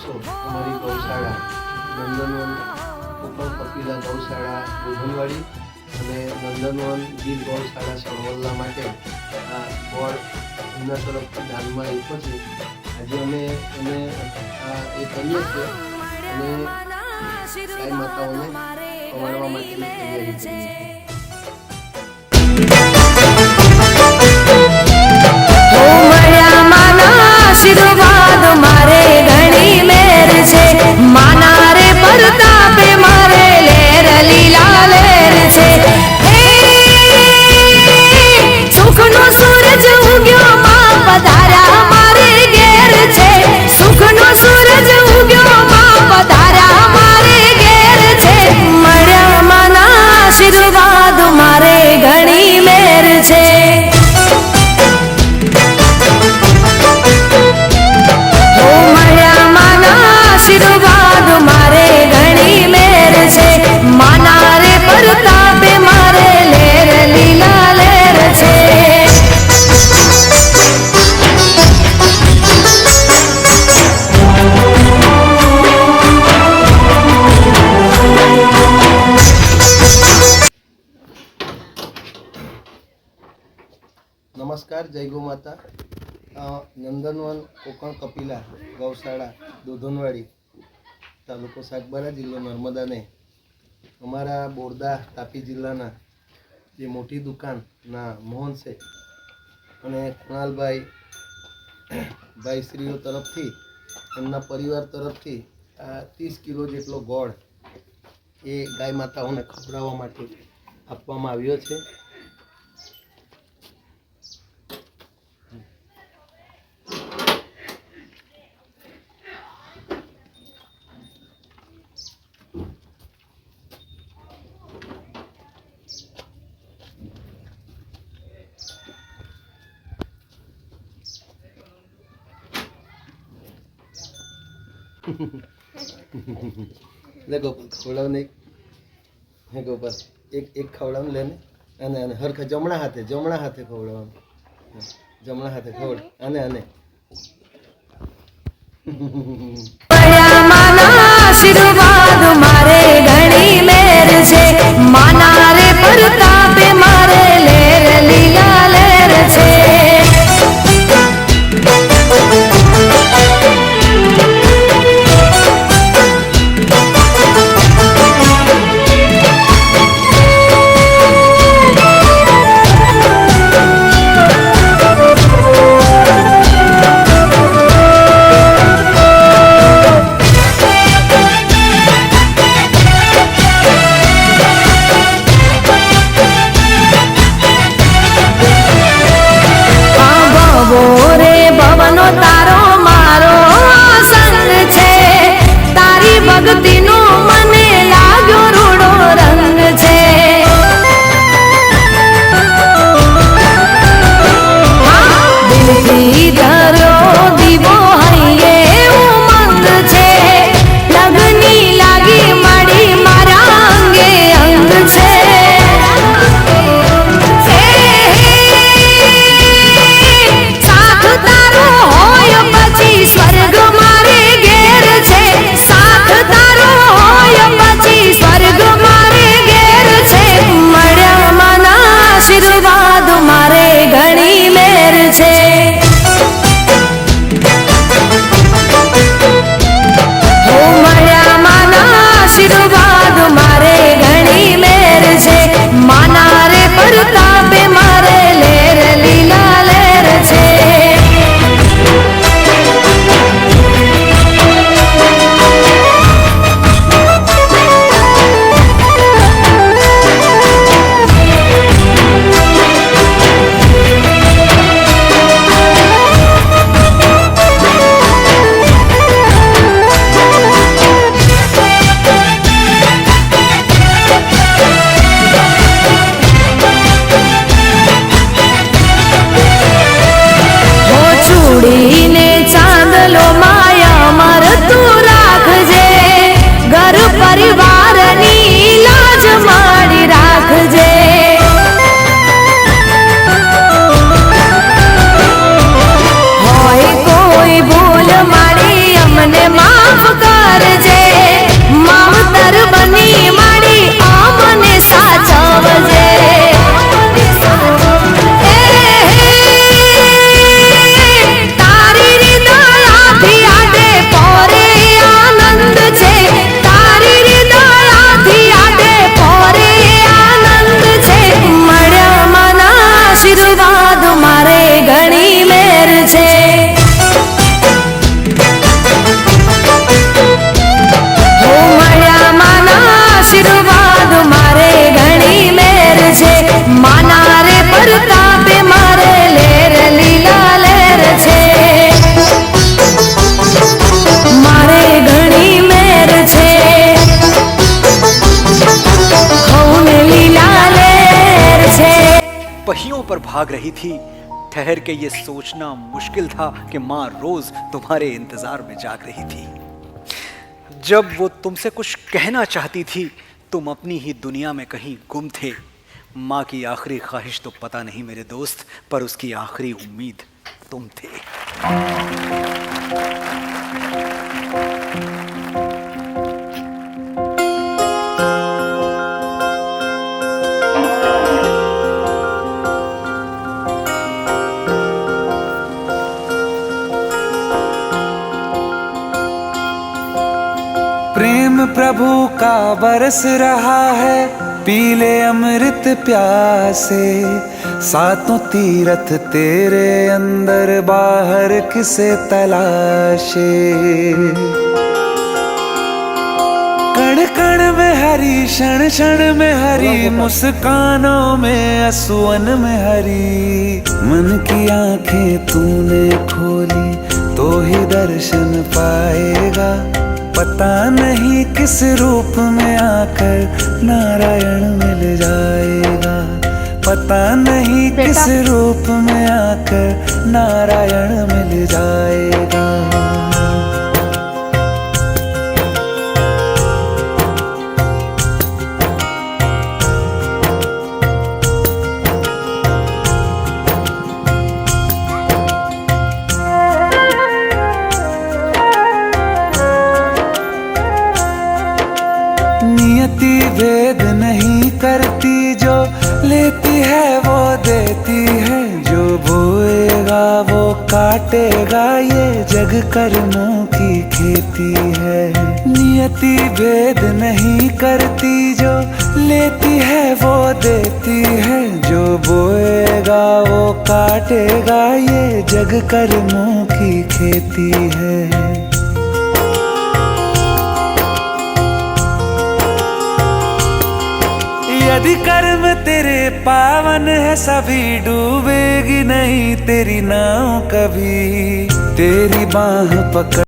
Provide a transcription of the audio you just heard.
છો અમારી ગૌશાળા નંદનવન કોકણ કપિલા ગૌશાળા દોધનવાડી અને નંદનવન ગીર ગૌશાળા સણવલ્લા માટે આ ગોળ એમના તરફથી દાનમાં આપ્યો છે. આજે અમે એને એ કરીએ છીએ અને ગાય માતાઓને ખવડાવવા માટેની તૈયારી કરીએ છીએ. આશીર્વાદ મારે ઘણી મેર છે, માના રે પરતાપે મારે લેર લીલા લેર છે. સુખનો સૂરજ ઉગ્યો માં પધાર્યા મારે ઘેર છે, સુખનો સૂરજ ઉગ્યો માં પધાર્યા મારે ઘેર છે. મળ્યા માના આશીર્વાદ મારે ઘણી મેર છે. આશીર્વાદ મારે ઘણી મેર છે, માના રે પરતાપે મારે લેર લીલા લેર છે. નમસ્કાર, જય ગૌ માતા. નંદનવન કોકણ કપિલા ગૌશાળા દોધનવાડી તાલુકો સાગબારા જિલ્લો નર્મદાને અમારા બોરદા તાપી જિલ્લાના જે મોટી દુકાનના મોહન શેઠ અને કુણાલભાઈ ભાઈશ્રીઓ તરફથી એમના પરિવાર તરફથી 30 કિલો જેટલો ગોળ એ ગાય માતાઓને ખવડાવવા માટે આપવામાં આવ્યો છે. લે ગોપાલ ખવડાવ નહીં. હે ગોપાલ એક ખવડાવ લે ને અને હરખા જમણા હાથે ખવડાવવાનું. જમણા હાથે ખવડ આને આશીર્વાદ મારે ઘણી મેર છે, માના રે પરતાપે મારે લેર લીલા લેર છે. भाग रही थी, ठहर के ये सोचना मुश्किल था कि माँ रोज तुम्हारे इंतजार में जाग रही थी। जब वो तुमसे कुछ कहना चाहती थी, तुम अपनी ही दुनिया में कहीं गुम थे। माँ की आखिरी ख्वाहिश तो पता नहीं मेरे दोस्त, पर उसकी आखिरी उम्मीद तुम थे। प्रेम प्रभु का बरस रहा है, पीले अमृत प्यासे। सातों तीरथ तेरे अंदर बाहर किसे तलाशे। कण कण में हरी, क्षण क्षण में हरी, मुस्कानों में असुअन में हरी। मन की आंखें तूने खोली तो ही दर्शन पाएगा। पता नहीं किस रूप में आकर नारायण मिल जाएगा। पता नहीं किस रूप में आकर नारायण मिल जाएगा। नियति भेद नहीं करती, जो लेती है वो देती है। जो बोएगा वो काटेगा, ये जग कर्मों की खेती है। नियति भेद नहीं करती, जो लेती है वो देती है। जो बोएगा वो काटेगा, ये जग कर्मों की खेती है। यदि कर्म तेरे पावन है, सभी डूबेगी नहीं तेरी नाव कभी। तेरी बाह पकड़